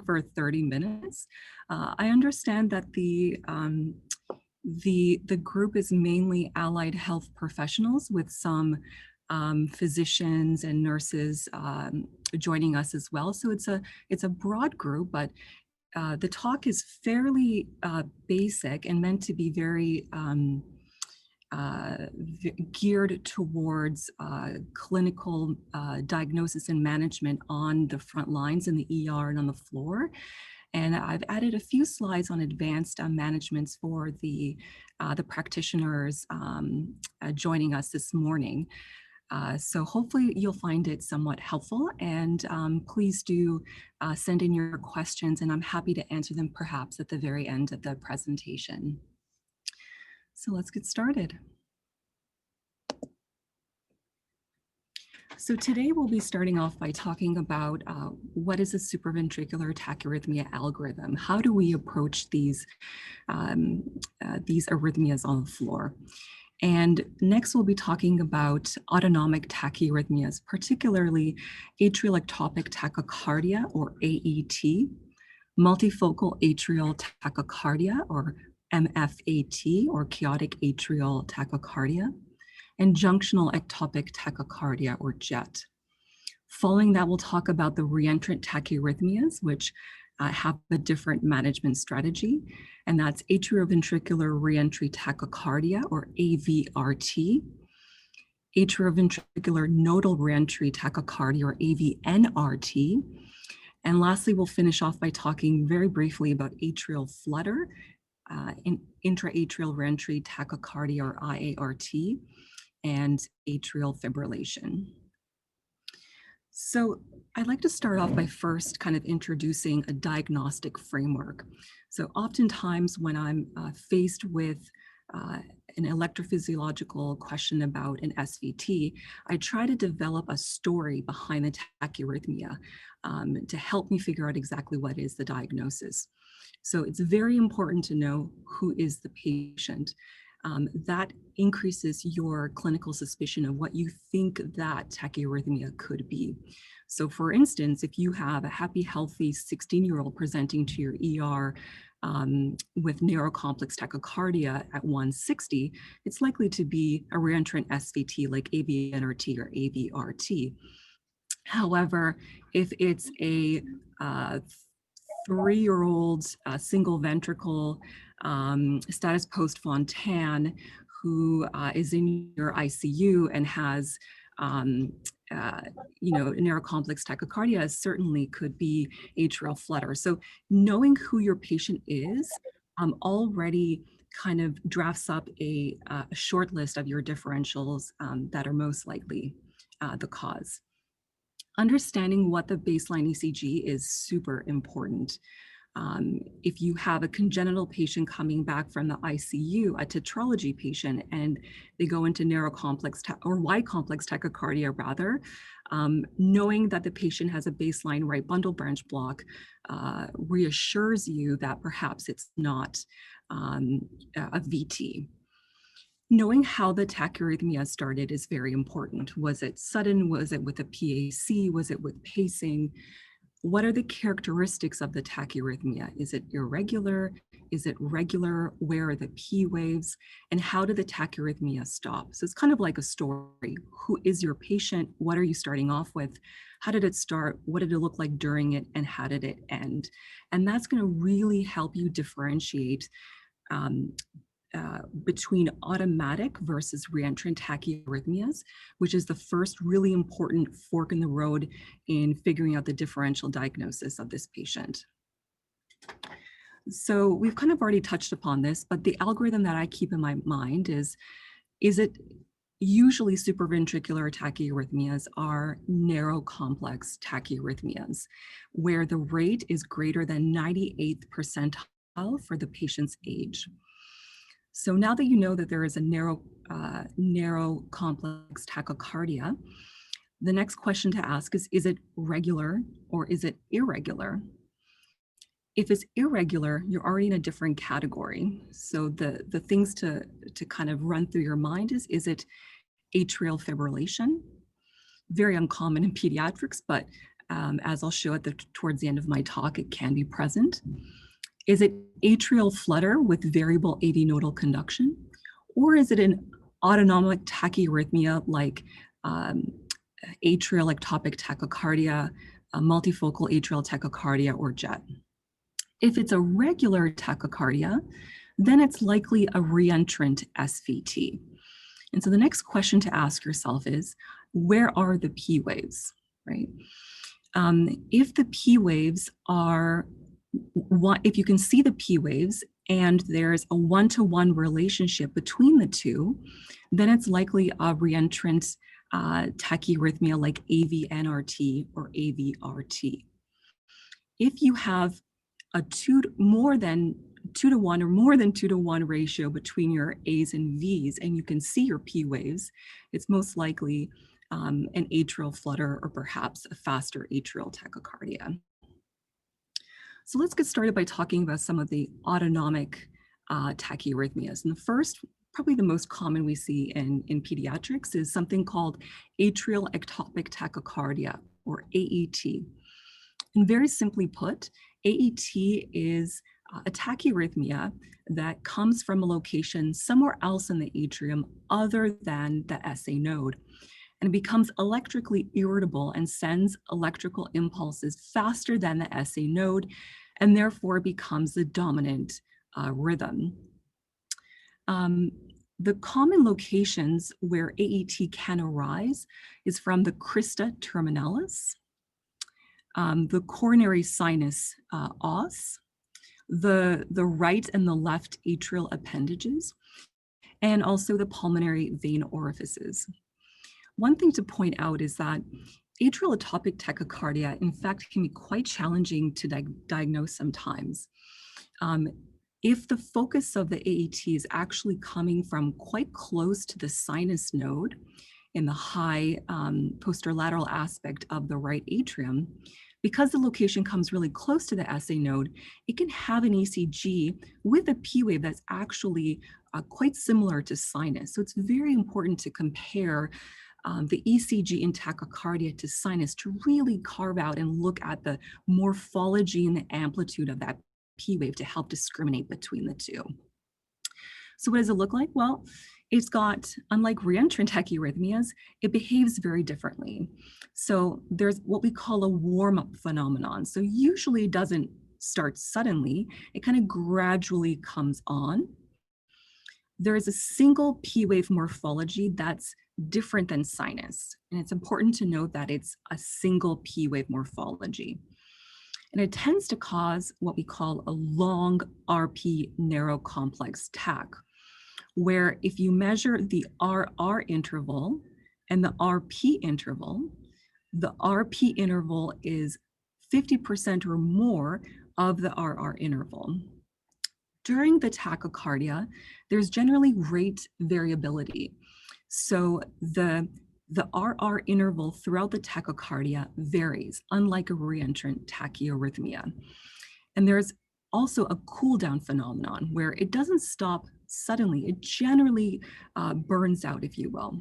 for 30 minutes. I understand that the group is mainly allied health professionals with some physicians and nurses joining us as well. So it's a broad group, but the talk is fairly basic and meant to be very geared towards clinical diagnosis and management on the front lines in the ER and on the floor. And I've added a few slides on advanced managements for the practitioners joining us this morning. So hopefully you'll find it somewhat helpful, and please do send in your questions, and I'm happy to answer them perhaps at the very end of the presentation. So let's get started. So today we'll be starting off by talking about what is a supraventricular tachyarrhythmia algorithm? How do we approach these arrhythmias on the floor? And next we'll be talking about autonomic tachyarrhythmias, particularly atrial ectopic tachycardia, or AET, multifocal atrial tachycardia, or MFAT, or chaotic atrial tachycardia, and junctional ectopic tachycardia, or JET. Following that, we'll talk about the reentrant tachyarrhythmias, which have a different management strategy, and that's atrioventricular reentry tachycardia, or AVRT, atrioventricular nodal reentry tachycardia, or AVNRT, and lastly, we'll finish off by talking very briefly about atrial flutter, intraatrial reentry tachycardia, or IART, and atrial fibrillation. So I'd like to start off by first kind of introducing a diagnostic framework. So oftentimes when I'm faced with an electrophysiological question about an SVT, I try to develop a story behind the tachyarrhythmia to help me figure out exactly what is the diagnosis. So it's very important to know who is the patient. That increases your clinical suspicion of what you think that tachyarrhythmia could be. So for instance, if you have a happy, healthy 16-year-old presenting to your ER with narrow complex tachycardia at 160, it's likely to be a reentrant SVT like AVNRT or AVRT. However, if it's a 3-year-old single ventricle status post-Fontan who is in your ICU and has narrow complex tachycardia, certainly could be atrial flutter. So knowing who your patient is already kind of drafts up a short list of your differentials that are most likely the cause. Understanding what the baseline ECG is super important. If you have a congenital patient coming back from the ICU, a tetralogy patient, and they go into narrow complex or wide complex tachycardia rather, knowing that the patient has a baseline right bundle branch block reassures you that perhaps it's not a VT. Knowing how the tachyarrhythmia started is very important. Was it sudden? Was it with a PAC? Was it with pacing? What are the characteristics of the tachyarrhythmia? Is it irregular? Is it regular? Where are the P waves? And how did the tachyarrhythmia stop? So it's kind of like a story. Who is your patient? What are you starting off with? How did it start? What did it look like during it? And how did it end? And that's going to really help you differentiate between automatic versus reentrant tachyarrhythmias, which is the first really important fork in the road in figuring out the differential diagnosis of this patient. So we've kind of already touched upon this, but the algorithm that I keep in my mind is it usually supraventricular tachyarrhythmias are narrow complex tachyarrhythmias, where the rate is greater than 98th percentile for the patient's age. So now that you know that there is a narrow complex tachycardia, the next question to ask is it regular or is it irregular? If it's irregular, you're already in a different category. So the things to kind of run through your mind is it atrial fibrillation? Very uncommon in pediatrics, but as I'll show towards the end of my talk, it can be present. Is it atrial flutter with variable AV nodal conduction? Or is it an autonomic tachyarrhythmia like atrial ectopic tachycardia, multifocal atrial tachycardia, or JET? If it's a regular tachycardia, then it's likely a reentrant SVT. And so the next question to ask yourself is, where are the P waves, right? If the P waves are, if you can see the P waves and there's a one-to-one relationship between the two, then it's likely a reentrant tachyarrhythmia like AVNRT or AVRT. If you have a more than 2 to 1 or more than 2 to 1 ratio between your A's and V's, and you can see your P waves, it's most likely an atrial flutter or perhaps a faster atrial tachycardia. So let's get started by talking about some of the autonomic tachyarrhythmias. And the first, probably the most common we see in pediatrics, is something called atrial ectopic tachycardia, or AET. And very simply put, AET is a tachyarrhythmia that comes from a location somewhere else in the atrium other than the SA node, and it becomes electrically irritable and sends electrical impulses faster than the SA node, and therefore becomes the dominant rhythm. The common locations where AET can arise is from the crista terminalis, the coronary sinus os, the right and the left atrial appendages, and also the pulmonary vein orifices. One thing to point out is that atrial ectopic tachycardia, in fact, can be quite challenging to diagnose sometimes. If the focus of the AET is actually coming from quite close to the sinus node in the high posterolateral aspect of the right atrium, because the location comes really close to the SA node, it can have an ECG with a P wave that's actually quite similar to sinus. So it's very important to compare the ECG in tachycardia to sinus to really carve out and look at the morphology and the amplitude of that P wave to help discriminate between the two. So what does it look like? Well, it's got, unlike reentrant tachyarrhythmias, it behaves very differently. So there's what we call a warm-up phenomenon. So usually it doesn't start suddenly, it kind of gradually comes on. There is a single P wave morphology that's different than sinus. And it's important to note that it's a single P wave morphology. And it tends to cause what we call a long RP narrow complex tach, where if you measure the RR interval and the RP interval, the RP interval is 50% or more of the RR interval. During the tachycardia, there's generally rate variability. So the RR interval throughout the tachycardia varies, unlike a reentrant tachyarrhythmia. And there's also a cool down phenomenon where it doesn't stop suddenly, it generally burns out, if you will.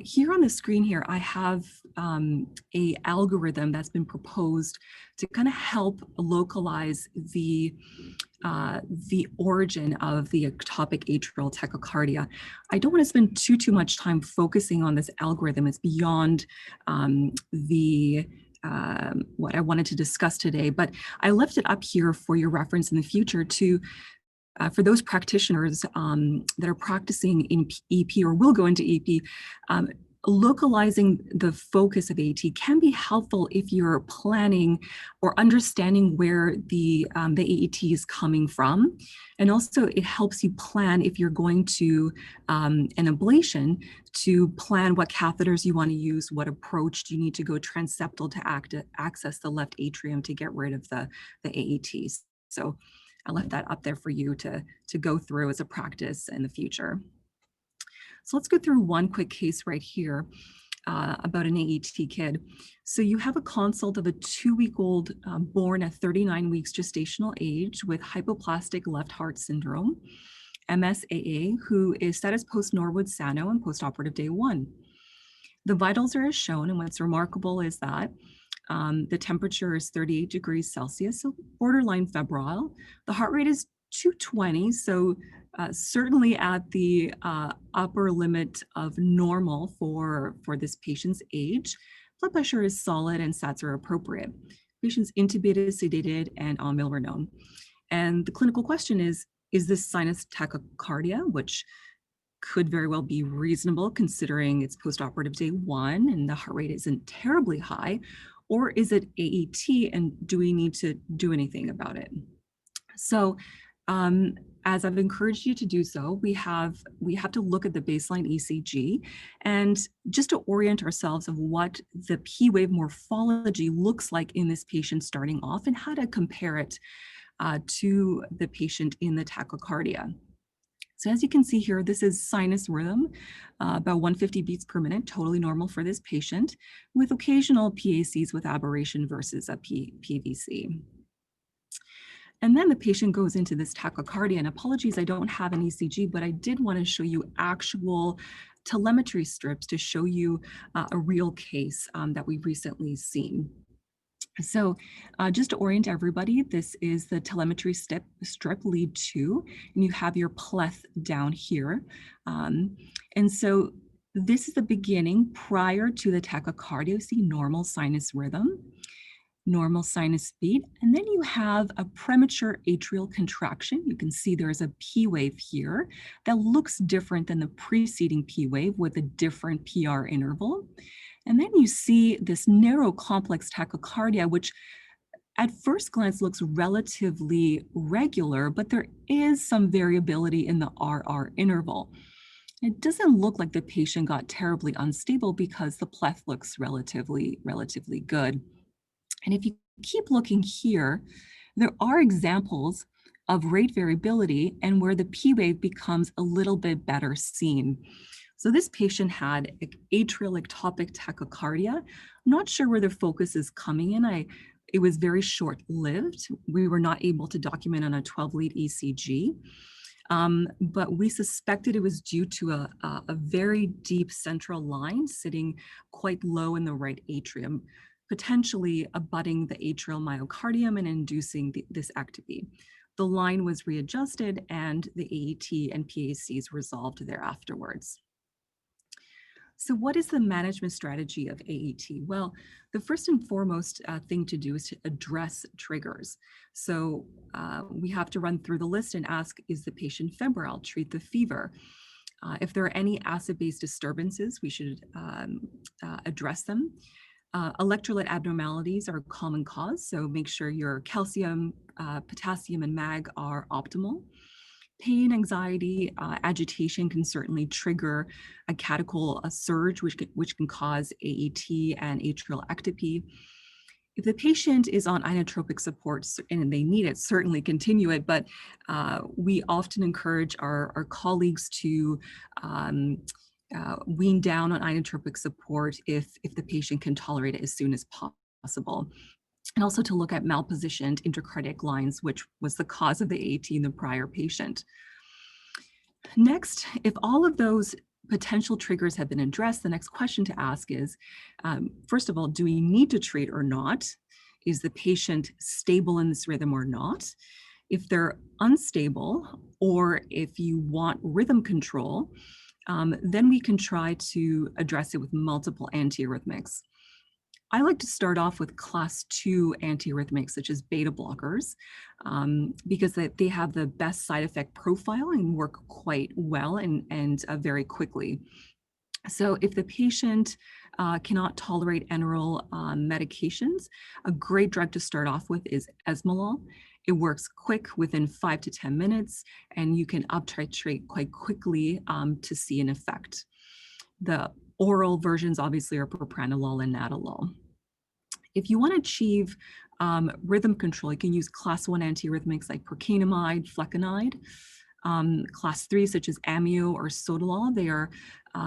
Here on the screen here, I have a algorithm that's been proposed to kind of help localize the origin of the ectopic atrial tachycardia. I don't want to spend too much time focusing on this algorithm. It's beyond what I wanted to discuss today, but I left it up here for your reference in the future to for those practitioners that are practicing in EP or will go into EP, localizing the focus of AET can be helpful if you're planning or understanding where the AET is coming from. And also it helps you plan if you're going to an ablation to plan what catheters you want to use, what approach do you need to go transeptal to access the left atrium to get rid of the AETs. So I left that up there for you to go through as a practice in the future. So let's go through one quick case right here about an AET kid. So you have a consult of a 2-week-old born at 39 weeks gestational age with hypoplastic left heart syndrome, MSAA, who is status post Norwood Sano and postoperative day 1. The vitals are as shown, and what's remarkable is that the temperature is 38 degrees Celsius, so borderline febrile. The heart rate is 220, so certainly at the upper limit of normal for this patient's age. Blood pressure is solid and sats are appropriate. Patient's intubated, sedated, and on milrinone. And the clinical question is this sinus tachycardia, which could very well be reasonable considering it's postoperative day 1 and the heart rate isn't terribly high, or is it AET and do we need to do anything about it? So as I've encouraged you to do so, we have to look at the baseline ECG and just to orient ourselves of what the P wave morphology looks like in this patient starting off and how to compare it to the patient in the tachycardia. So as you can see here, this is sinus rhythm, about 150 beats per minute, totally normal for this patient, with occasional PACs with aberration versus a PVC. And then the patient goes into this tachycardia, and apologies, I don't have an ECG, but I did want to show you actual telemetry strips to show you a real case that we've recently seen. So just to orient everybody, this is the telemetry strip lead 2, and you have your pleth down here. And so this is the beginning prior to the tachycardia. You see normal sinus rhythm, normal sinus beat, and then you have a premature atrial contraction. You can see there's a P wave here that looks different than the preceding P wave with a different PR interval. And then you see this narrow complex tachycardia, which at first glance looks relatively regular, but there is some variability in the RR interval. It doesn't look like the patient got terribly unstable because the pleth looks relatively good. And if you keep looking here, there are examples of rate variability and where the P wave becomes a little bit better seen. So this patient had atrial ectopic tachycardia. I'm not sure where the focus is coming in. It was very short-lived. We were not able to document on a 12-lead ECG, but we suspected it was due to a very deep central line sitting quite low in the right atrium, potentially abutting the atrial myocardium and inducing this ectopy. The line was readjusted and the AET and PACs resolved thereafterwards. So what is the management strategy of AET? Well, the first and foremost thing to do is to address triggers. So we have to run through the list and ask, is the patient febrile? Treat the fever. If there are any acid-based disturbances, we should address them. Electrolyte abnormalities are a common cause, so make sure your calcium, potassium, and mag are optimal. Pain, anxiety, agitation can certainly trigger a catechol surge, which can cause AET and atrial ectopy. If the patient is on inotropic support and they need it, certainly continue it, but we often encourage our colleagues to wean down on inotropic support if the patient can tolerate it as soon as possible. And also to look at malpositioned intracardiac lines, which was the cause of the AET in the prior patient. Next, if all of those potential triggers have been addressed, the next question to ask is, first of all, do we need to treat or not? Is the patient stable in this rhythm or not? If they're unstable, or if you want rhythm control, then we can try to address it with multiple antiarrhythmics. I like to start off with class 2 antiarrhythmics, such as beta blockers, because they have the best side effect profile and work quite well and very quickly. So if the patient cannot tolerate enteral medications, a great drug to start off with is esmolol. It works quick within 5 to 10 minutes, and you can up-titrate quite quickly to see an effect. The oral versions obviously are propranolol and nadolol. If you want to achieve rhythm control, you can use class 1 antiarrhythmics like procainamide, flecainide. Class 3, such as amio or sotalol, they are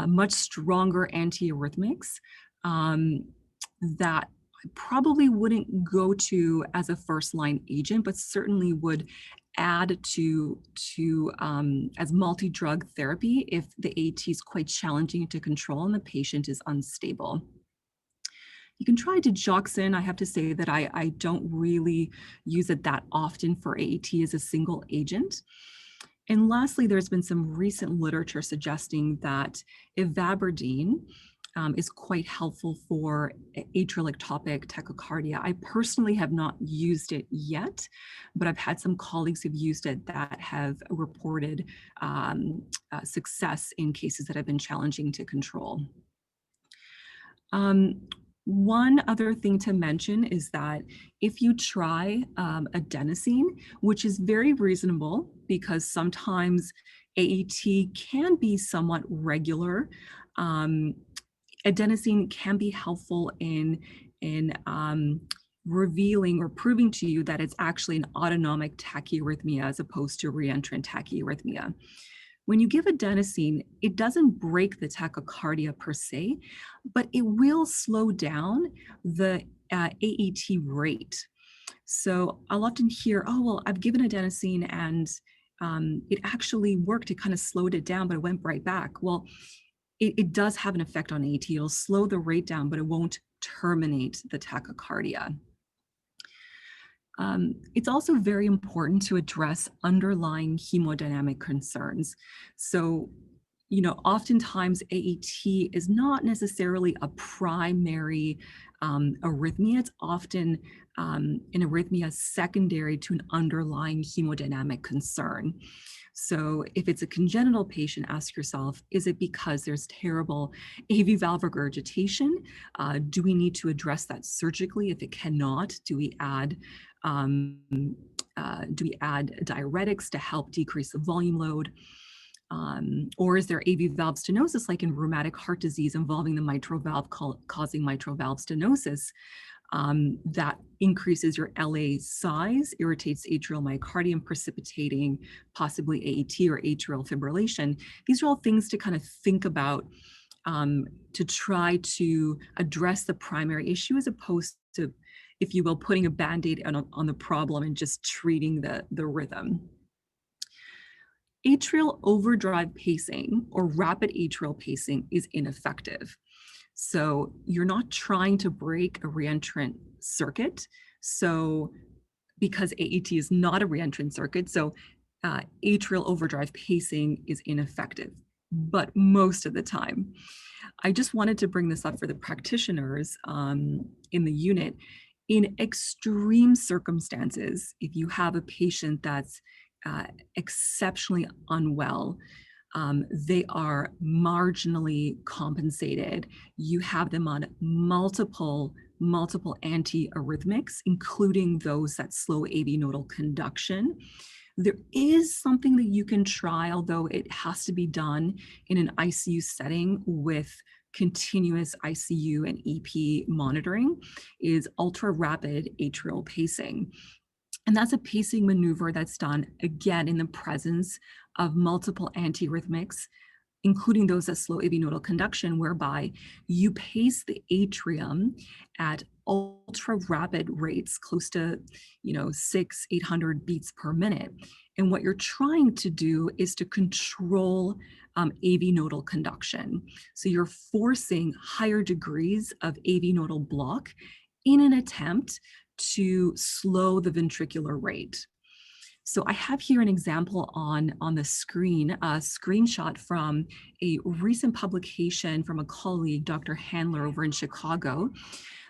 much stronger antiarrhythmics that I probably wouldn't go to as a first-line agent, but certainly would add as multi-drug therapy if the AT is quite challenging to control and the patient is unstable. You can try digoxin. I have to say that I don't really use it that often for AAT as a single agent. And lastly, there's been some recent literature suggesting that ivabradine is quite helpful for atrial ectopic tachycardia. I personally have not used it yet, but I've had some colleagues who've used it that have reported success in cases that have been challenging to control. One other thing to mention is that if you try adenosine, which is very reasonable because sometimes AET can be somewhat regular, adenosine can be helpful in revealing or proving to you that it's actually an autonomic tachyarrhythmia as opposed to reentrant tachyarrhythmia. When you give adenosine, it doesn't break the tachycardia per se, but it will slow down the AET rate. So I'll often hear, oh, well, I've given adenosine and it actually worked. It kind of slowed it down, but it went right back. Well, it does have an effect on AET. It'll slow the rate down, but it won't terminate the tachycardia. It's also very important to address underlying hemodynamic concerns. So, oftentimes AET is not necessarily a primary arrhythmia. It's often an arrhythmia secondary to an underlying hemodynamic concern. So if it's a congenital patient, ask yourself, is it because there's terrible AV valve regurgitation? Do we need to address that surgically? If it cannot, do we add diuretics to help decrease the volume load? Or is there AV valve stenosis like in rheumatic heart disease involving the mitral valve causing mitral valve stenosis? That increases your LA size, irritates atrial myocardium, precipitating possibly AET or atrial fibrillation. These are all things to kind of think about to try to address the primary issue as opposed to, if you will, putting a Band-Aid on the problem and just treating the rhythm. Atrial overdrive pacing or rapid atrial pacing is ineffective. So you're not trying to break a reentrant circuit. So because AET is not a reentrant circuit, so atrial overdrive pacing is ineffective, but most of the time. I just wanted to bring this up for the practitioners in the unit. In extreme circumstances, if you have a patient that's exceptionally unwell, they are marginally compensated. You have them on multiple antiarrhythmics, including those that slow AV nodal conduction. There is something that you can try, although it has to be done in an ICU setting with continuous ICU and EP monitoring, is ultra rapid atrial pacing. And that's a pacing maneuver that's done, again, in the presence of multiple antiarrhythmics, including those that slow AV nodal conduction, whereby you pace the atrium at ultra rapid rates, close to 600-800 beats per minute. And what you're trying to do is to control AV nodal conduction. So you're forcing higher degrees of AV nodal block in an attempt to slow the ventricular rate. So I have here an example on the screen, a screenshot from a recent publication from a colleague, Dr. Handler over in Chicago,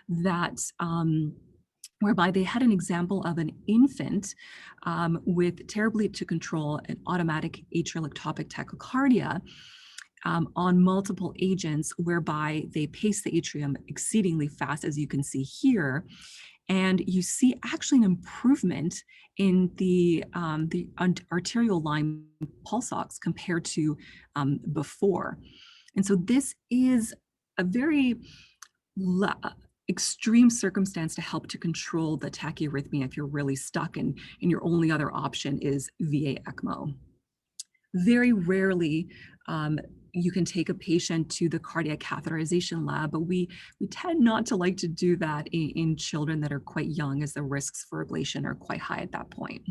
that whereby they had an example of an infant with terribly to control an automatic atrial ectopic tachycardia on multiple agents, whereby they pace the atrium exceedingly fast, as you can see here. And you see actually an improvement in the arterial line pulse ox compared to before. And so this is a very extreme circumstance to help to control the tachyarrhythmia if you're really stuck and your only other option is VA ECMO. Very rarely you can take a patient to the cardiac catheterization lab, but we tend not to like to do that in children that are quite young, as the risks for ablation are quite high at that point.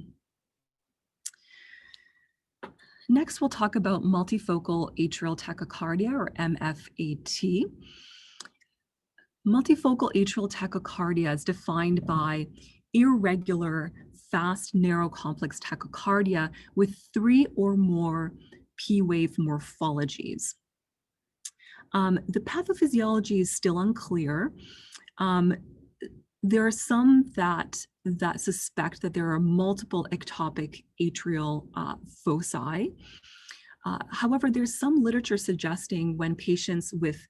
Next, we'll talk about multifocal atrial tachycardia, or MFAT. Multifocal atrial tachycardia is defined by irregular, fast, narrow, complex tachycardia with 3 or more P-wave morphologies. The pathophysiology is still unclear. There are some that suspect that there are multiple ectopic atrial foci. However, there's some literature suggesting when patients with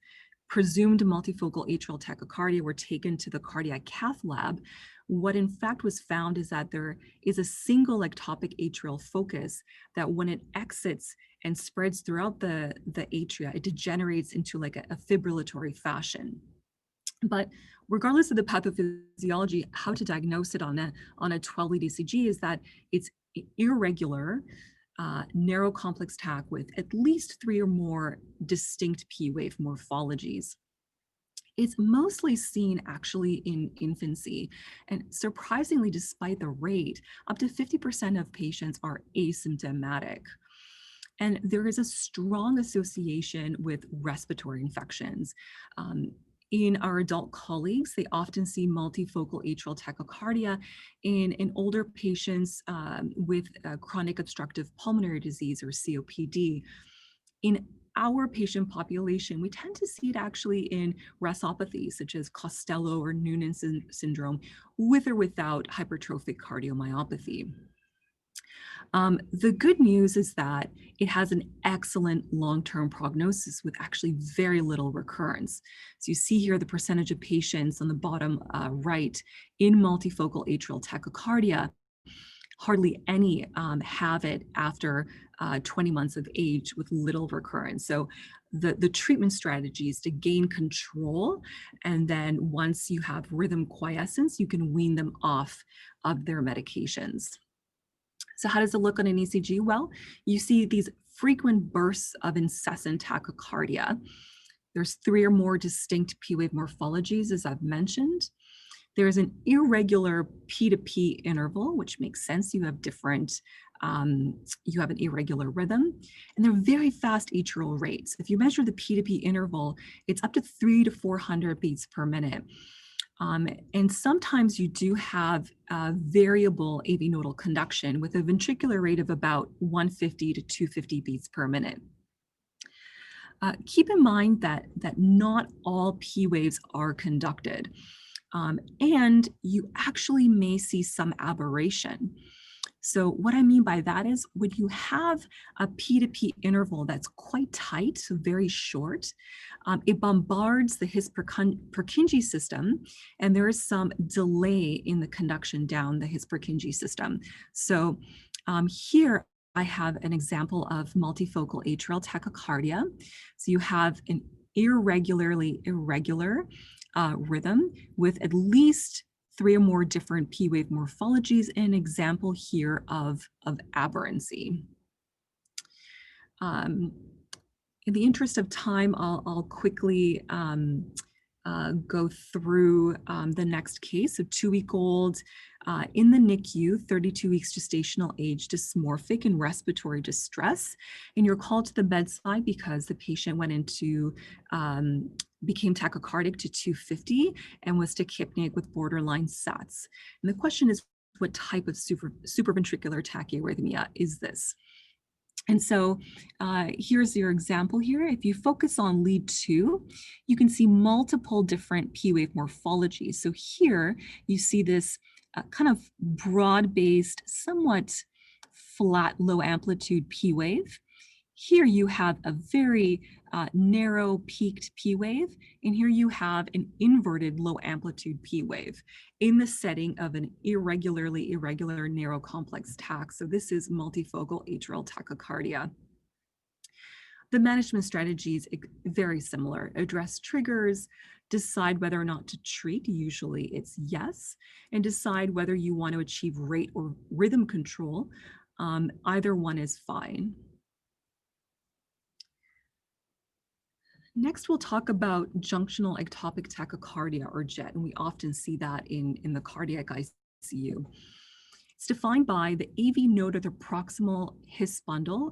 presumed multifocal atrial tachycardia were taken to the cardiac cath lab, what in fact was found is that there is a single ectopic atrial focus that when it exits and spreads throughout the atria, it degenerates into like a fibrillatory fashion. But regardless of the pathophysiology, how to diagnose it on a 12-lead ECG is that it's irregular, narrow complex TAC with at least 3 or more distinct P-wave morphologies. It's mostly seen actually in infancy, and surprisingly, despite the rate, up to 50% of patients are asymptomatic. And there is a strong association with respiratory infections. In our adult colleagues, they often see multifocal atrial tachycardia in older patients with chronic obstructive pulmonary disease, or COPD. In our patient population, we tend to see it actually in restopathies such as Costello or Noonan syndrome, with or without hypertrophic cardiomyopathy. The good news is that it has an excellent long-term prognosis with actually very little recurrence. So you see here the percentage of patients on the bottom right in multifocal atrial tachycardia. Hardly any have it after 20 months of age with little recurrence. So the treatment strategy is to gain control, and then once you have rhythm quiescence, you can wean them off of their medications. So how does it look on an ECG? Well, you see these frequent bursts of incessant tachycardia. There's 3 or more distinct P-wave morphologies, as I've mentioned. There's an irregular P to P interval, which makes sense. You have different, you have an irregular rhythm, and they're very fast atrial rates. If you measure the P to P interval, it's up to 300 to 400 beats per minute. And sometimes you do have variable AV nodal conduction with a ventricular rate of about 150 to 250 beats per minute. Keep in mind that not all P waves are conducted, and you actually may see some aberration. So what I mean by that is when you have a P to P interval that's quite tight, so very short, it bombards the His-Purkinje system, and there is some delay in the conduction down the His-Purkinje system. So here I have an example of multifocal atrial tachycardia. So you have an irregular rhythm with at least 3 or more different P-wave morphologies, an example here of aberrancy. In the interest of time, I'll quickly go through the next case. A 2-week-old in the NICU, 32 weeks gestational age, dysmorphic and respiratory distress. And you're called to the bedside because the patient went into became tachycardic to 250 and was tachypneic with borderline SATs. And the question is, what type of supraventricular tachyarrhythmia is this? And so here's your example here. If you focus on lead 2, you can see multiple different P-wave morphologies. So here you see this kind of broad-based, somewhat flat, low amplitude P-wave. Here you have a very narrow peaked P wave, and here you have an inverted low amplitude P wave in the setting of an irregular narrow complex TAC. So this is multifocal atrial tachycardia. The management strategy is very similar. Address triggers, decide whether or not to treat, usually it's yes, and decide whether you want to achieve rate or rhythm control. Either one is fine. Next, we'll talk about junctional ectopic tachycardia, or JET, and we often see that in the cardiac ICU. It's defined by the AV node of the proximal His bundle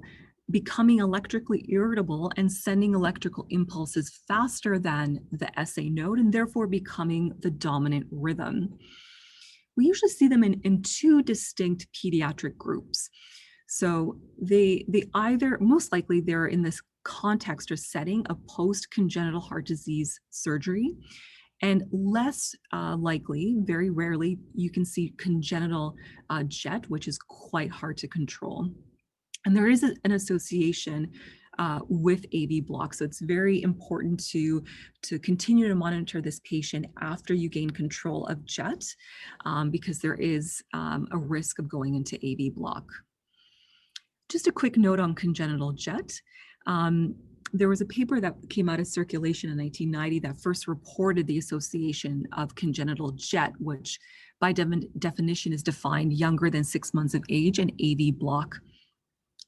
becoming electrically irritable and sending electrical impulses faster than the SA node, and therefore becoming the dominant rhythm. We usually see them in two distinct pediatric groups. So they either, most likely, they're in this context or setting of post-congenital heart disease surgery, and less likely, very rarely, you can see congenital jet, which is quite hard to control. And there is an association with AV block. So it's very important to continue to monitor this patient after you gain control of jet, because there is a risk of going into AV block. Just a quick note on congenital jet. There was a paper that came out of circulation in 1990 that first reported the association of congenital jet, which by definition is defined younger than 6 months of age, and AV block.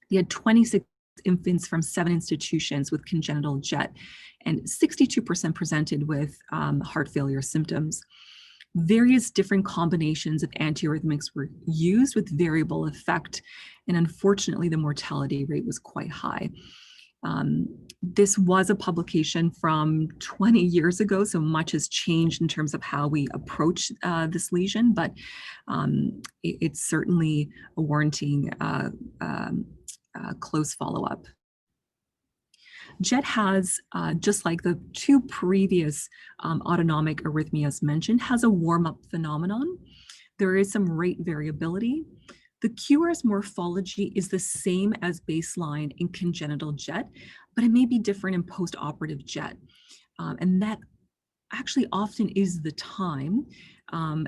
They had 26 infants from 7 institutions with congenital jet, and 62% presented with heart failure symptoms. Various different combinations of antiarrhythmics were used with variable effect, and unfortunately, the mortality rate was quite high. This was a publication from 20 years ago, so much has changed in terms of how we approach this lesion, but it's certainly warranting close follow-up. Jet has, just like the two previous autonomic arrhythmias mentioned, has a warm-up phenomenon. There is some rate variability. The QRS morphology is the same as baseline in congenital jet, but it may be different in post-operative jet. And that actually often is the time,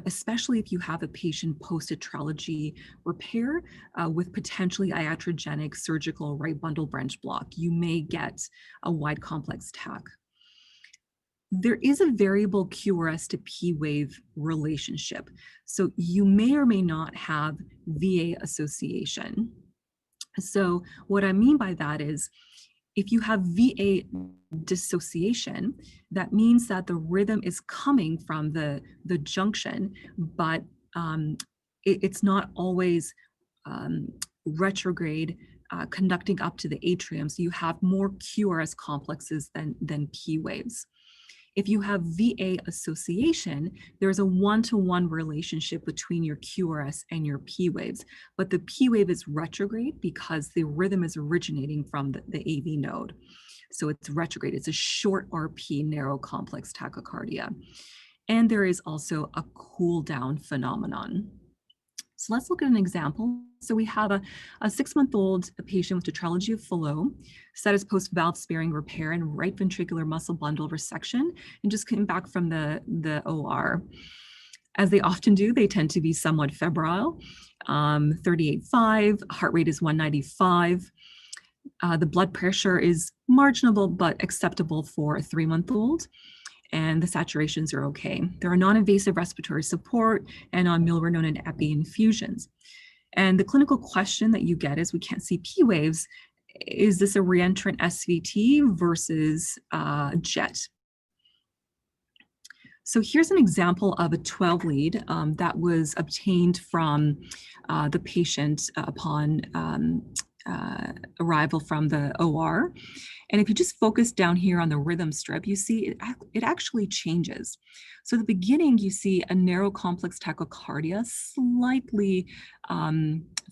especially if you have a patient post-atralogy repair with potentially iatrogenic surgical right bundle branch block. You may get a wide complex TAC. There is a variable QRS to P wave relationship. So you may or may not have VA association. So what I mean by that is, if you have VA dissociation, that means that the rhythm is coming from the junction, but it's not always retrograde conducting up to the atrium. So you have more QRS complexes than P waves. If you have VA association, there's a one-to-one relationship between your QRS and your P waves, but the P wave is retrograde because the rhythm is originating from the AV node. So it's retrograde. It's a short RP, narrow complex tachycardia. And there is also a cool down phenomenon. So let's look at an example. So we have a 6-month-old patient with tetralogy of Fallot, status post-valve sparing repair and right ventricular muscle bundle resection, and just came back from the OR. As they often do, they tend to be somewhat febrile. 38.5, heart rate is 195. The blood pressure is marginal but acceptable for a 3-month-old. And the saturations are okay. There are non-invasive respiratory support and on milrinone and epi infusions. And the clinical question that you get is, we can't see P waves. Is this a reentrant SVT versus jet? So here's an example of a 12 lead that was obtained from the patient upon arrival from the OR. And if you just focus down here on the rhythm strip, you see it actually changes. So at the beginning, you see a narrow complex tachycardia, slightly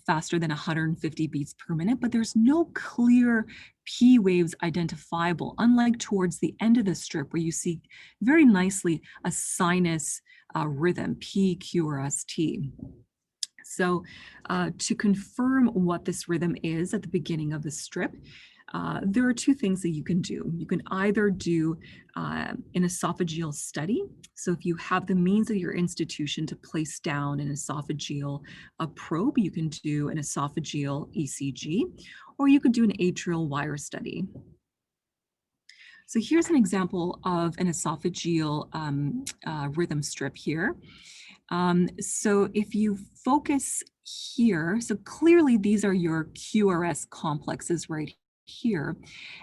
faster than 150 beats per minute, but there's no clear P waves identifiable, unlike towards the end of the strip where you see very nicely a sinus rhythm, P, Q, or ST. So to confirm what this rhythm is at the beginning of the strip, there are two things that you can do. You can either do an esophageal study. So if you have the means of your institution to place down an esophageal probe, you can do an esophageal ECG, or you could do an atrial wire study. So here's an example of an esophageal rhythm strip here. So if you focus here, so clearly these are your QRS complexes right here.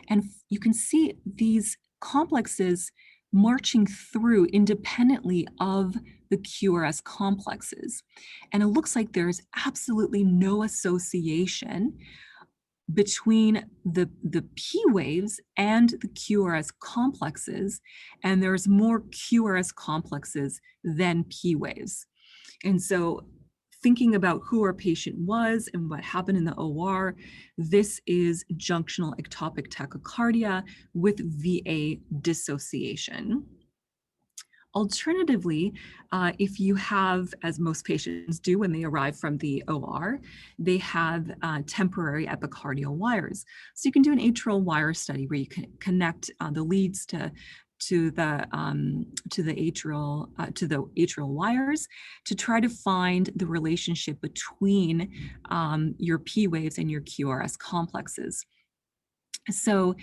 And you can see these complexes marching through independently of the QRS complexes. And it looks like there's absolutely no association between the P waves and the QRS complexes, and there's more QRS complexes than P waves. And so thinking about who our patient was and what happened in the OR, this is junctional ectopic tachycardia with VA dissociation. Alternatively, if you have, as most patients do when they arrive from the OR, they have temporary epicardial wires. So you can do an atrial wire study where you can connect the leads to the atrial wires to try to find the relationship between your P waves and your QRS complexes. So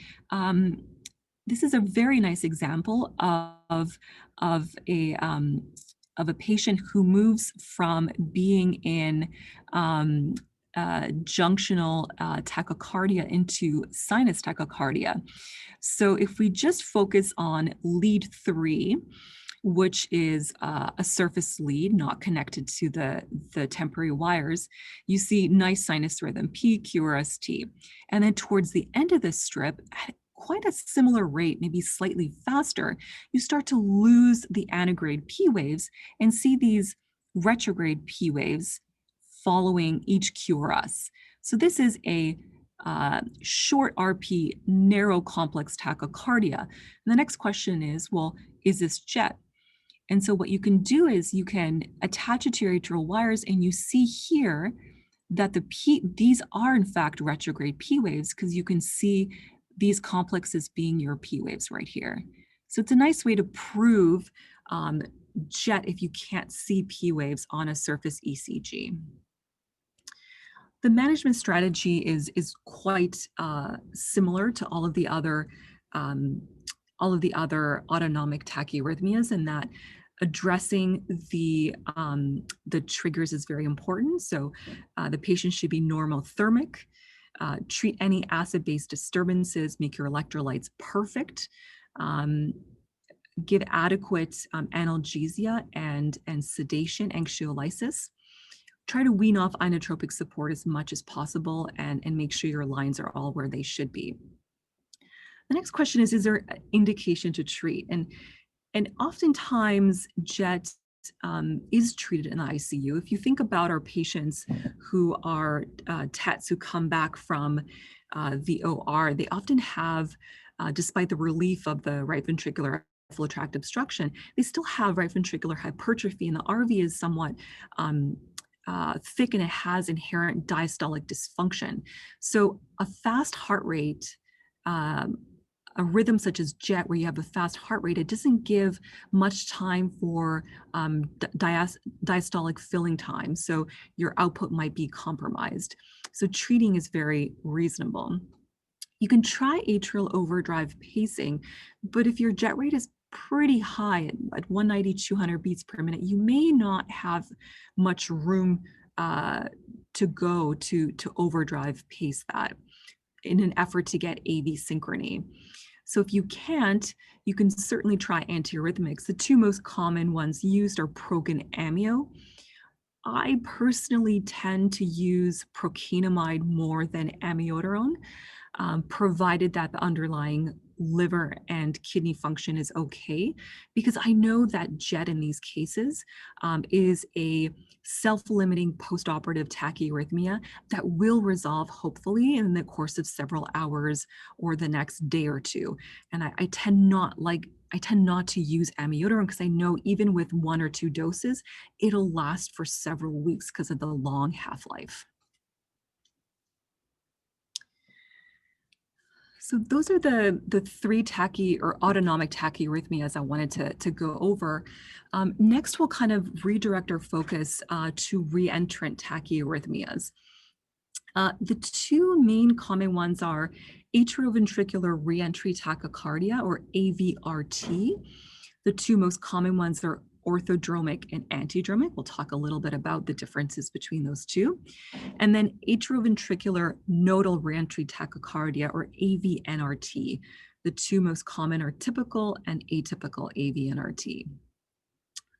this is a very nice example of a patient who moves from being in junctional tachycardia into sinus tachycardia. So if we just focus on lead 3, which is a surface lead not connected to the temporary wires, you see nice sinus rhythm, P, Q, or ST. And then towards the end of this strip, at quite a similar rate, maybe slightly faster, you start to lose the antegrade P waves and see these retrograde P waves following each QRS. So this is a short RP, narrow complex tachycardia. And the next question is, well, is this jet? And so what you can do is you can attach it to your atrial wires, and you see here that these are in fact retrograde P waves, because you can see these complexes being your P waves right here. So it's a nice way to prove jet if you can't see P waves on a surface ECG. The management strategy is quite similar to all of the other autonomic tachyarrhythmias, in that addressing the triggers is very important. So the patient should be normothermic, treat any acid-base disturbances, make your electrolytes perfect, give adequate analgesia and sedation, anxiolysis. Try to wean off inotropic support as much as possible, and make sure your lines are all where they should be. The next question is there indication to treat? And oftentimes JET is treated in the ICU. If you think about our patients who are TETs who come back from the OR, they often have, despite the relief of the right ventricular flow tract obstruction, they still have right ventricular hypertrophy, and the RV is somewhat thick, and it has inherent diastolic dysfunction. So a fast heart rate, a rhythm such as jet, where you have a fast heart rate, it doesn't give much time for diastolic filling time. So your output might be compromised. So treating is very reasonable. You can try atrial overdrive pacing, but if your jet rate is pretty high at 190, 200 beats per minute, you may not have much room to go to overdrive pace that in an effort to get AV synchrony. So if you can't, you can certainly try antiarrhythmics. The two most common ones used are prog and amio. I personally tend to use procainamide more than amiodarone, provided that the underlying liver and kidney function is okay, because I know that jet in these cases is a self-limiting postoperative tachyarrhythmia that will resolve hopefully in the course of several hours or the next day or two. And I tend not to use amiodarone, because I know even with 1 or 2 doses, it'll last for several weeks because of the long half-life. So those are the 3 autonomic tachyarrhythmias I wanted to go over. Next, we'll kind of redirect our focus to reentrant tachyarrhythmias. The 2 main common ones are atrioventricular reentry tachycardia, or AVRT. The 2 most common ones are orthodromic and antidromic. We'll talk a little bit about the differences between those 2. And then atrioventricular nodal reentry tachycardia, or AVNRT. The 2 most common are typical and atypical AVNRT.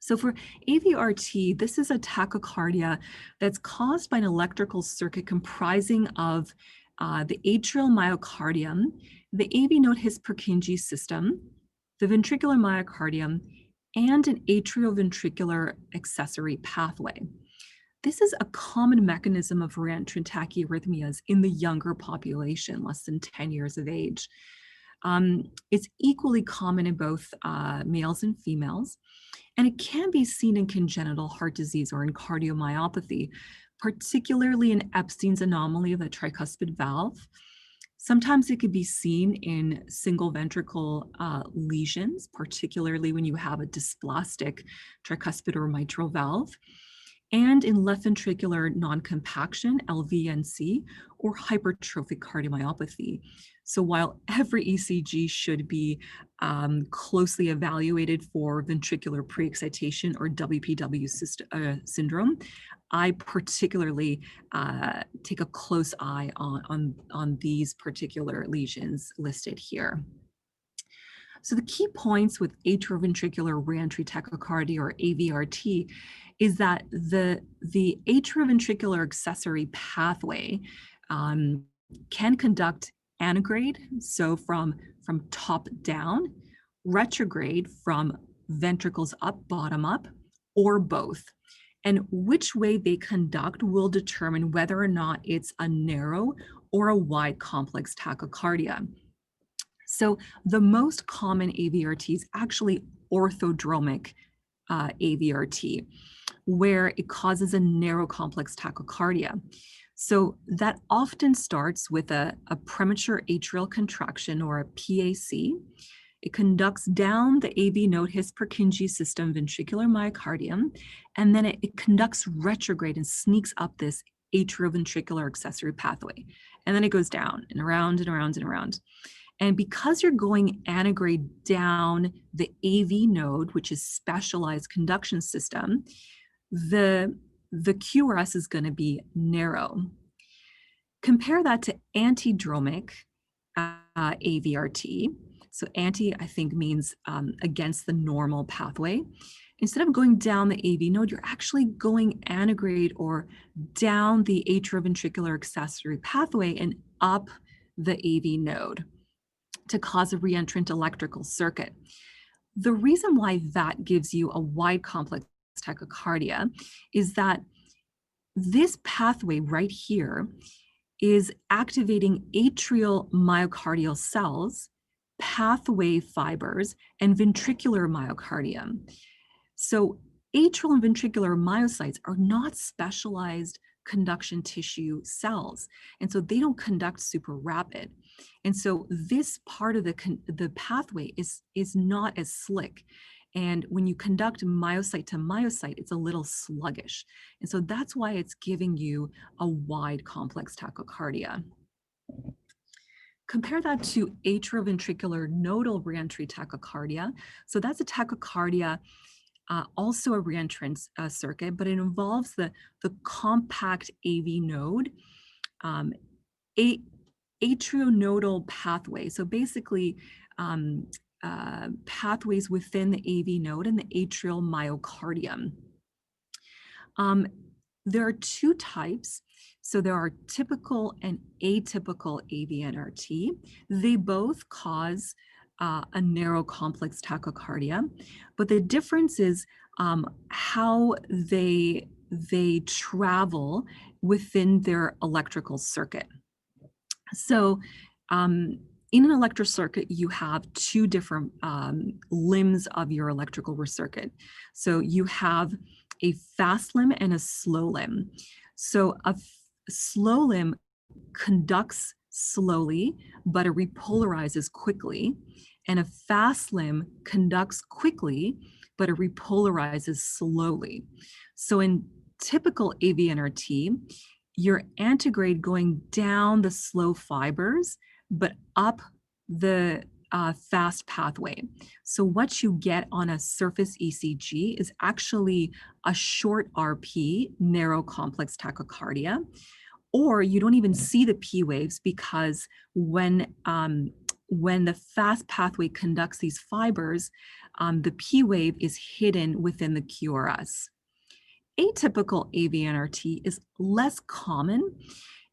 So for AVRT, this is a tachycardia that's caused by an electrical circuit comprising of the atrial myocardium, the AV node His-Purkinje system, the ventricular myocardium, and an atrioventricular accessory pathway. This is a common mechanism of reentrant tachyarrhythmias in the younger population, less than 10 years of age. It's equally common in both males and females, and it can be seen in congenital heart disease or in cardiomyopathy, particularly in Epstein's anomaly of the tricuspid valve. Sometimes it could be seen in single ventricle lesions, particularly when you have a dysplastic tricuspid or mitral valve, and in left ventricular non-compaction, LVNC, or hypertrophic cardiomyopathy. So while every ECG should be closely evaluated for ventricular pre-excitation or WPW syndrome, I particularly take a close eye on these particular lesions listed here. So the key points with atrioventricular reentry tachycardia, or AVRT, is that the atrioventricular accessory pathway can conduct antegrade, so from top down, retrograde from ventricles up, bottom up, or both. And which way they conduct will determine whether or not it's a narrow or a wide complex tachycardia. So the most common AVRT is actually orthodromic AVRT, where it causes a narrow complex tachycardia. So that often starts with a premature atrial contraction, or a PAC. It conducts down the AV node His-Purkinje system ventricular myocardium, and then it conducts retrograde and sneaks up this atrioventricular accessory pathway. And then it goes down and around and around and around. And because you're going antegrade down the AV node, which is specialized conduction system, the QRS is going to be narrow. Compare that to antidromic AVRT. So anti, I think, means against the normal pathway. Instead of going down the AV node, you're actually going antegrade or down the atrioventricular accessory pathway and up the AV node to cause a reentrant electrical circuit. The reason why that gives you a wide complex tachycardia is that this pathway right here is activating atrial myocardial cells, pathway fibers, and ventricular myocardium. So atrial and ventricular myocytes are not specialized conduction tissue cells, and so they don't conduct super rapid. And so this part of the pathway is not as slick. And when you conduct myocyte to myocyte, it's a little sluggish. And so that's why it's giving you a wide complex tachycardia. Compare that to atrioventricular nodal reentry tachycardia. So that's a tachycardia, also a reentrance circuit, but it involves the compact AV node, atrio-nodal pathway. So basically, pathways within the AV node and the atrial myocardium. There are two types. So there are typical and atypical AVNRT. They both cause a narrow complex tachycardia, but the difference is how they travel within their electrical circuit. So in an electrical circuit, you have two different limbs of your electrical circuit. So you have a fast limb and a slow limb. So a slow limb conducts slowly, but it repolarizes quickly. And a fast limb conducts quickly, but it repolarizes slowly. So in typical AVNRT, you're antegrade going down the slow fibers, but up the fast pathway. So what you get on a surface ECG is actually a short RP, narrow complex tachycardia, or you don't even see the P waves because when the fast pathway conducts these fibers, the P wave is hidden within the QRS. Atypical AVNRT is less common,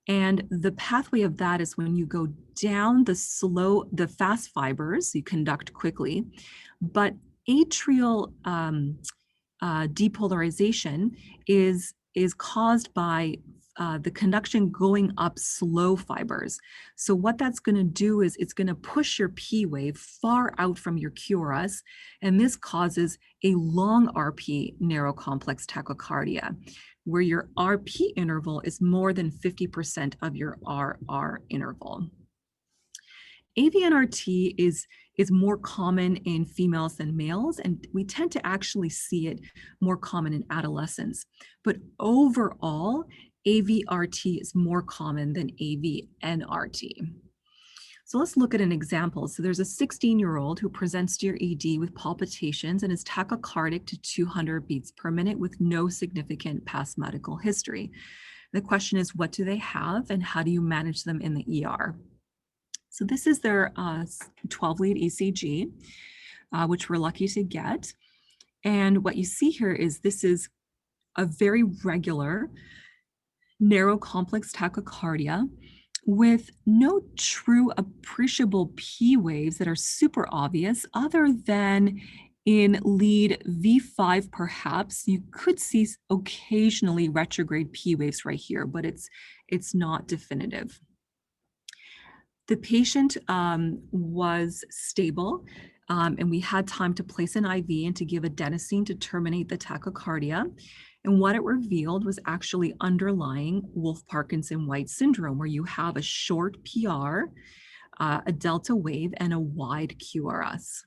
And the pathway of that is when you go down the fast fibers, you conduct quickly, but atrial depolarization is caused by the conduction going up slow fibers. So what that's going to do is it's going to push your P wave far out from your QRS, and this causes a long RP narrow complex tachycardia, where your RP interval is more than 50% of your RR interval. AVNRT is more common in females than males, and we tend to actually see it more common in adolescents. But overall, AVRT is more common than AVNRT. So let's look at an example. So there's a 16-year-old who presents to your ED with palpitations and is tachycardic to 200 beats per minute with no significant past medical history. The question is, what do they have and how do you manage them in the ER? So this is their 12-lead ECG, which we're lucky to get. And what you see here is this is a very regular narrow complex tachycardia with no true appreciable P waves that are super obvious, other than in lead V5, perhaps. You could see occasionally retrograde P waves right here, but it's not definitive. The patient was stable, and we had time to place an IV and to give adenosine to terminate the tachycardia. And what it revealed was actually underlying Wolff-Parkinson-White syndrome, where you have a short PR, a delta wave, and a wide QRS.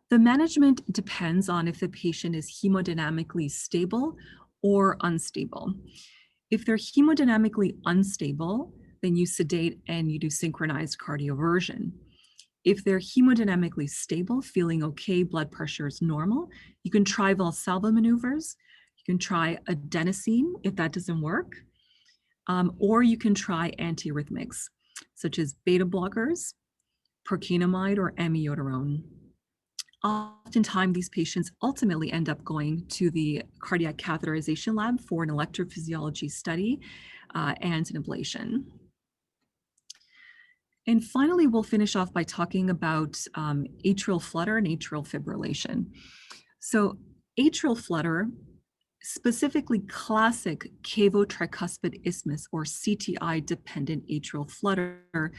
The management depends on if the patient is hemodynamically stable or unstable. If they're hemodynamically unstable, then you sedate and you do synchronized cardioversion. If they're hemodynamically stable, feeling okay, blood pressure is normal, you can try Valsalva maneuvers. You can try adenosine if that doesn't work, or you can try antiarrhythmics, such as beta blockers, procainamide, or amiodarone. Oftentimes, these patients ultimately end up going to the cardiac catheterization lab for an electrophysiology study and an ablation. And finally, we'll finish off by talking about atrial flutter and atrial fibrillation. So atrial flutter, specifically classic cavo-tricuspid isthmus or CTI-dependent atrial flutter,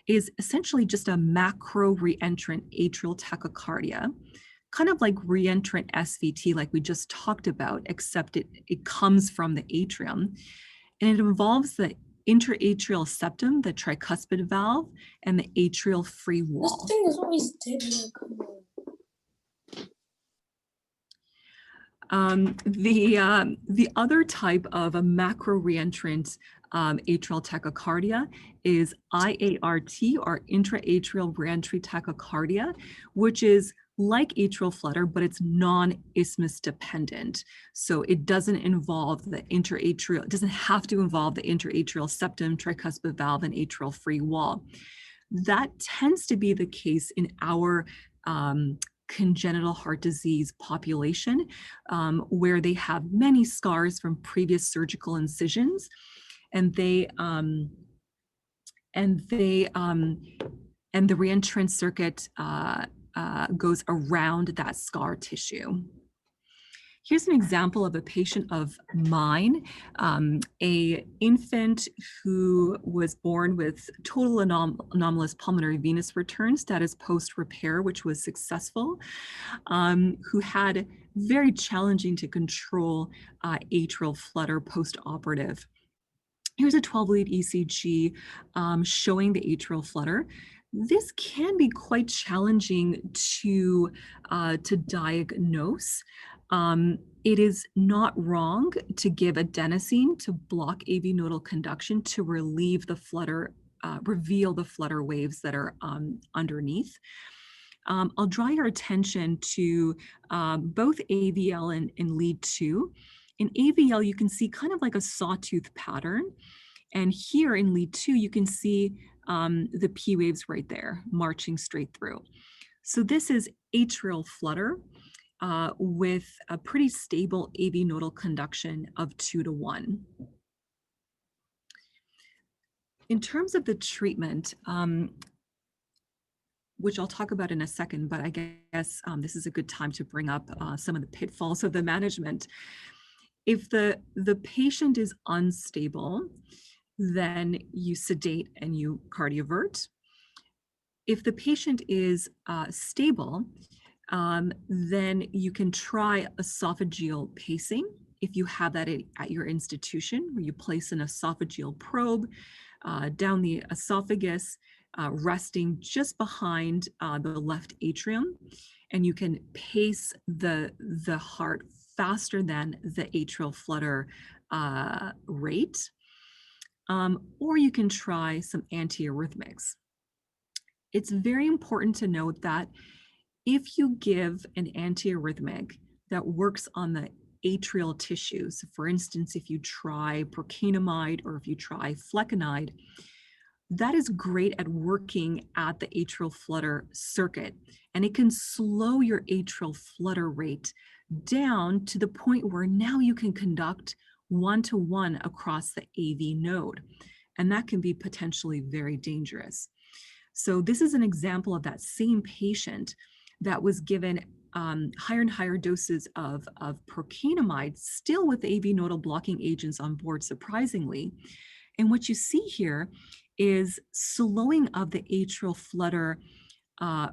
is essentially just a macro reentrant atrial tachycardia, kind of like reentrant SVT like we just talked about, except it comes from the atrium. And it involves the interatrial septum, the tricuspid valve, and the atrial free wall. This thing is always dead. The other type of a macro reentrant atrial tachycardia is IART, or intraatrial reentry tachycardia, which is like atrial flutter, but it's non-isthmus dependent. So it doesn't involve the interatrial, it doesn't have to involve the interatrial septum, tricuspid valve, and atrial free wall. That tends to be the case in our congenital heart disease population, where they have many scars from previous surgical incisions, and the reentrant circuit goes around that scar tissue. Here's an example of a patient of mine, a infant who was born with total anomalous pulmonary venous return, status post-repair, which was successful, who had very challenging to control atrial flutter post-operative. Here's a 12-lead ECG showing the atrial flutter. This can be quite challenging to diagnose. It is not wrong to give adenosine to block AV nodal conduction to relieve the flutter, reveal the flutter waves that are underneath. I'll draw your attention to both AVL and lead 2. In AVL, you can see kind of like a sawtooth pattern. And here in lead 2, you can see the P waves right there, marching straight through. So this is atrial flutter with a pretty stable AV nodal conduction of 2 to 1. In terms of the treatment, which I'll talk about in a second, but I guess this is a good time to bring up some of the pitfalls of the management. If the patient is unstable, then you sedate and you cardiovert. If the patient is stable, then you can try esophageal pacing. If you have that at your institution, where you place an esophageal probe down the esophagus, resting just behind the left atrium, and you can pace the heart faster than the atrial flutter rate. Or you can try some antiarrhythmics. It's very important to note that if you give an antiarrhythmic that works on the atrial tissues, for instance, if you try procainamide or if you try flecainide, that is great at working at the atrial flutter circuit, and it can slow your atrial flutter rate down to the point where now you can conduct one-to-one across the AV node, and that can be potentially very dangerous. So this is an example of that same patient that was given higher and higher doses of procainamide, still with AV nodal blocking agents on board, surprisingly. And what you see here is slowing of the atrial flutter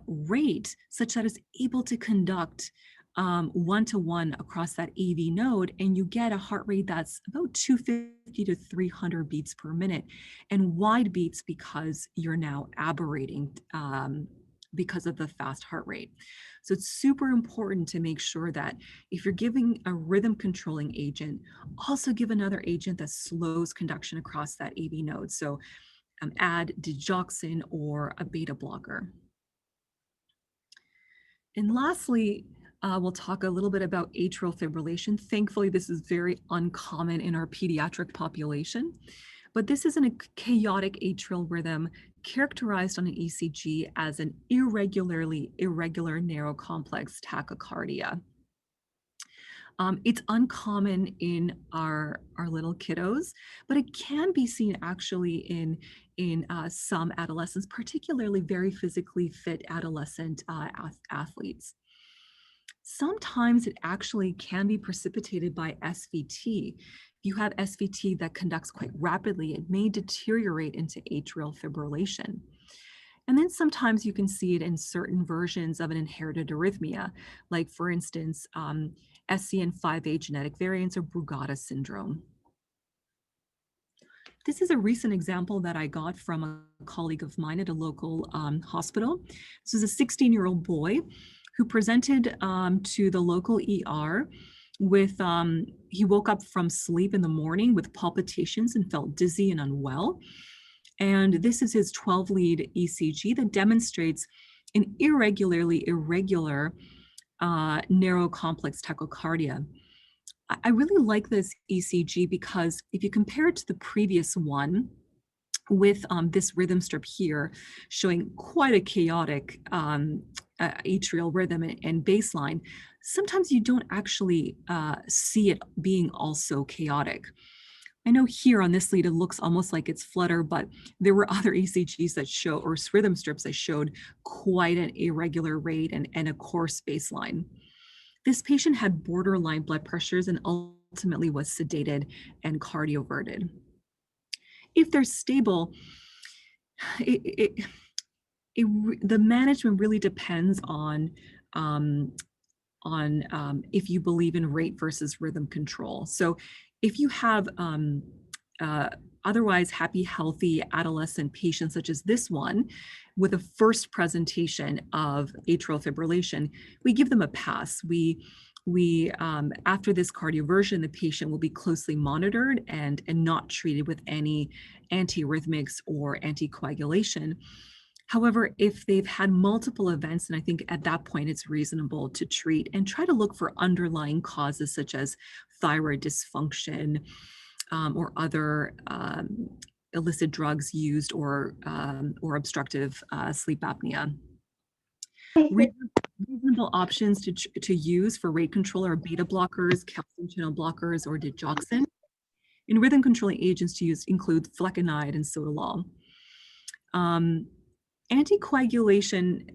rate such that it's able to conduct one-to-one across that AV node, and you get a heart rate that's about 250 to 300 beats per minute, and wide beats because you're now aberrating because of the fast heart rate. So it's super important to make sure that if you're giving a rhythm controlling agent, also give another agent that slows conduction across that AV node. So add digoxin or a beta blocker. And lastly, we'll talk a little bit about atrial fibrillation. Thankfully, this is very uncommon in our pediatric population, but this is a chaotic atrial rhythm characterized on an ECG as an irregular narrow complex tachycardia. It's uncommon in our little kiddos, but it can be seen actually in some adolescents, particularly very physically fit adolescent athletes. Sometimes it actually can be precipitated by SVT. If you have SVT that conducts quite rapidly, it may deteriorate into atrial fibrillation. And then sometimes you can see it in certain versions of an inherited arrhythmia, like for instance, SCN5A genetic variants or Brugada syndrome. This is a recent example that I got from a colleague of mine at a local hospital. This is a 16-year-old boy who presented to the local ER with, he woke up from sleep in the morning with palpitations and felt dizzy and unwell. And this is his 12-lead ECG that demonstrates an irregular narrow complex tachycardia. I really like this ECG because if you compare it to the previous one with this rhythm strip here showing quite a chaotic atrial rhythm and baseline, sometimes you don't actually see it being also chaotic. I know here on this lead, it looks almost like it's flutter, but there were other ECGs that show, or rhythm strips that showed quite an irregular rate and a coarse baseline. This patient had borderline blood pressures and ultimately was sedated and cardioverted. If they're stable, the management really depends on if you believe in rate versus rhythm control. So if you have otherwise happy, healthy adolescent patients such as this one with a first presentation of atrial fibrillation, we give them a pass. After this cardioversion, the patient will be closely monitored and not treated with any antiarrhythmics or anticoagulation. However, if they've had multiple events, and I think at that point it's reasonable to treat and try to look for underlying causes such as thyroid dysfunction or other illicit drugs used or obstructive sleep apnea. Reasonable options to use for rate control are beta blockers, calcium channel blockers, or digoxin. And rhythm controlling agents to use include flecainide and sotalol. Anticoagulation,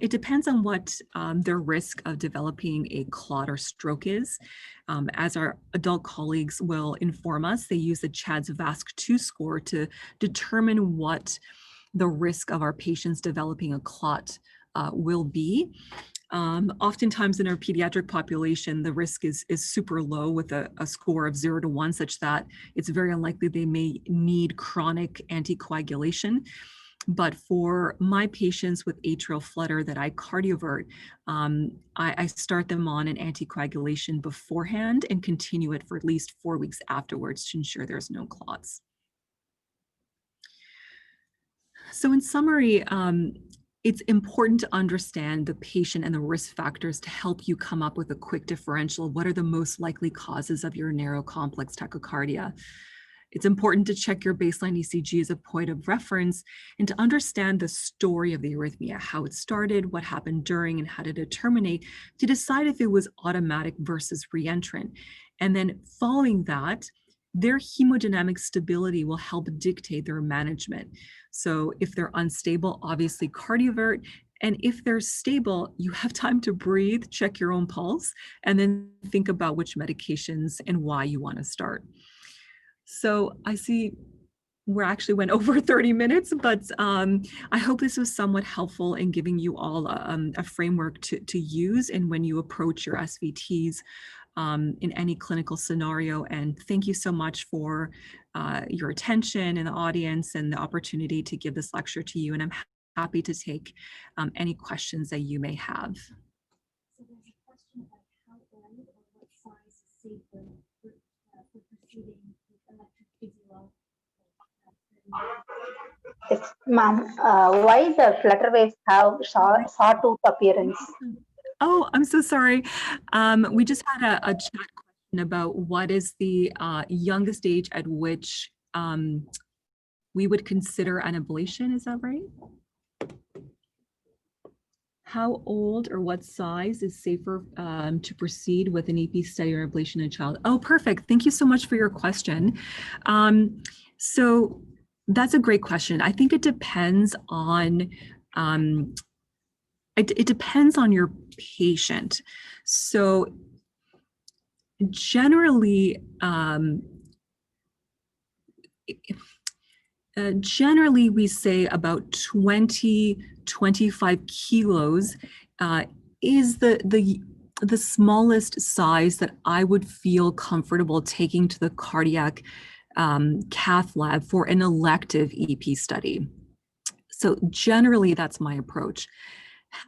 it depends on what their risk of developing a clot or stroke is. As our adult colleagues will inform us, they use the CHADS VASC2 score to determine what the risk of our patients developing a clot will be. Oftentimes in our pediatric population, the risk is super low with a score of 0 to 1, such that it's very unlikely they may need chronic anticoagulation. But for my patients with atrial flutter that I cardiovert, I start them on an anticoagulation beforehand and continue it for at least 4 weeks afterwards to ensure there's no clots. So in summary, it's important to understand the patient and the risk factors to help you come up with a quick differential. What are the most likely causes of your narrow complex tachycardia? It's important to check your baseline ECG as a point of reference and to understand the story of the arrhythmia, how it started, what happened during, and how did it terminate, to decide if it was automatic versus reentrant. And then following that, their hemodynamic stability will help dictate their management. So if they're unstable, obviously cardiovert. And if they're stable, you have time to breathe, check your own pulse, and then think about which medications and why you want to start. So I see we actually went over 30 minutes, but I hope this was somewhat helpful in giving you all a framework to use and when you approach your SVTs in any clinical scenario. And thank you so much for your attention and the audience and the opportunity to give this lecture to you. And I'm happy to take any questions that you may have. So there's a question about how old or what size is safer for proceeding with electrophysiology. Yes, ma'am. Why the flutter waves have sawtooth appearance? Oh, I'm so sorry. We just had a chat question about what is the youngest age at which we would consider an ablation. Is that right? How old or what size is safer to proceed with an EP study or ablation in a child? Oh, perfect. Thank you so much for your question. So that's a great question. I think it depends on it depends on your patient. So generally, generally we say about 20, 25 kilos is the smallest size that I would feel comfortable taking to the cardiac cath lab for an elective EP study. So generally that's my approach.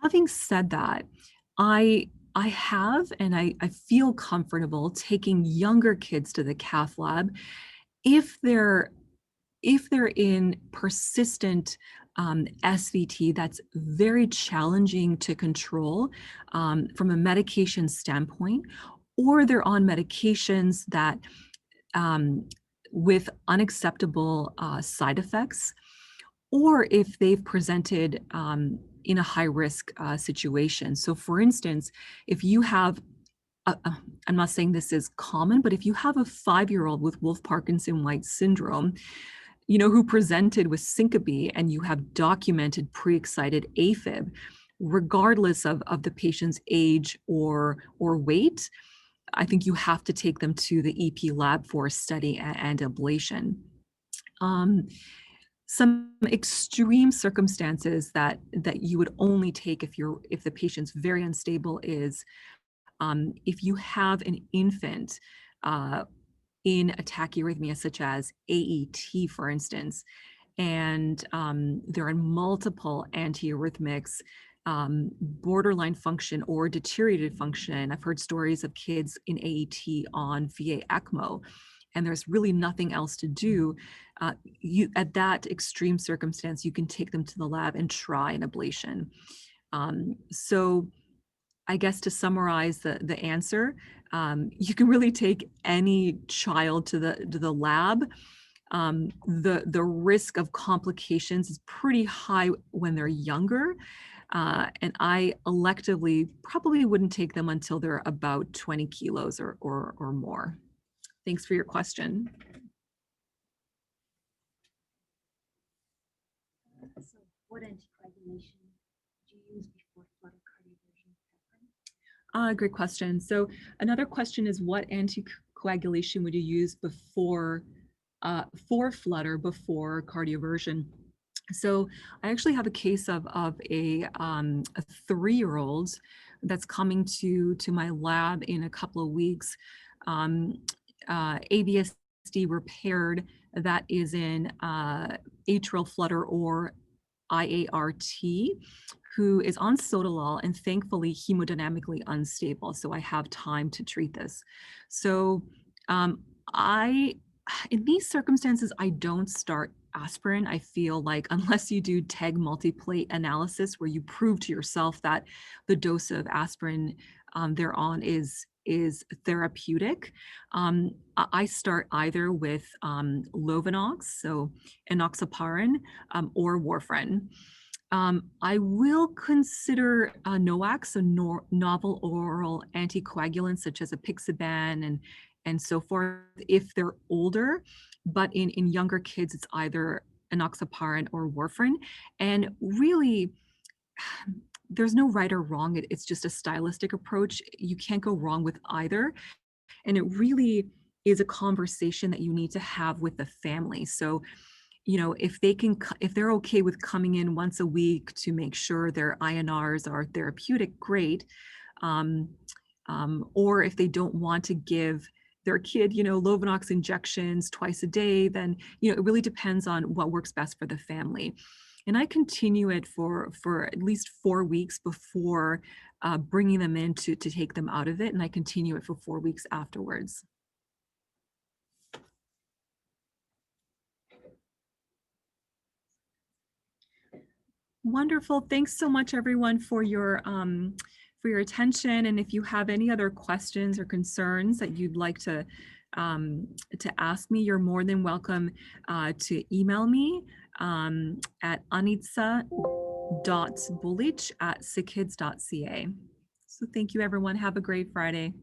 Having said that, I have and I feel comfortable taking younger kids to the cath lab if they're in persistent SVT that's very challenging to control from a medication standpoint, or they're on medications that with unacceptable side effects, or if they've presented in a high-risk situation. So for instance, if you have, I'm not saying this is common, but if you have a 5-year-old with Wolff-Parkinson-White syndrome, who presented with syncope and you have documented pre-excited AFib, regardless of the patient's age or weight, I think you have to take them to the EP lab for a study and ablation. Some extreme circumstances that you would only take if the patient's very unstable is if you have an infant in a tachyarrhythmia such as AET, for instance, and there are multiple antiarrhythmics, borderline function or deteriorated function. I've heard stories of kids in AET on VA ECMO, and there's really nothing else to do. At that extreme circumstance, you can take them to the lab and try an ablation. So I guess to summarize the answer, you can really take any child to the lab. The risk of complications is pretty high when they're younger, and I electively probably wouldn't take them until they're about 20 kilos or more. Thanks for your question. So what anticoagulation do you use before flutter cardioversion heparin? Great question. So another question is, what anticoagulation would you use before for flutter before cardioversion? So I actually have a case of a 3-year-old that's coming to my lab in a couple of weeks. AVSD repaired, that is in atrial flutter or IART, who is on sotalol and thankfully hemodynamically unstable. So I have time to treat this. So in these circumstances, I don't start aspirin. I feel like unless you do TEG multiplate analysis where you prove to yourself that the dose of aspirin they're on is therapeutic, I start either with Lovenox, so enoxaparin, or warfarin. I will consider NOACs, so novel oral anticoagulants such as apixaban and so forth if they're older, but in younger kids, it's either enoxaparin or warfarin. And really, there's no right or wrong. It's just a stylistic approach. You can't go wrong with either. And it really is a conversation that you need to have with the family. So, if they're okay with coming in once a week to make sure their INRs are therapeutic, great. Or if they don't want to give their kid, Lovenox injections twice a day, then, it really depends on what works best for the family. And I continue it for at least 4 weeks before bringing them in to take them out of it. And I continue it for 4 weeks afterwards. Wonderful. Thanks so much, everyone, for your attention. And if you have any other questions or concerns that you'd like to ask me, you're more than welcome to email me at anitza.bulich@sickkids.ca. So thank you, everyone. Have a great Friday.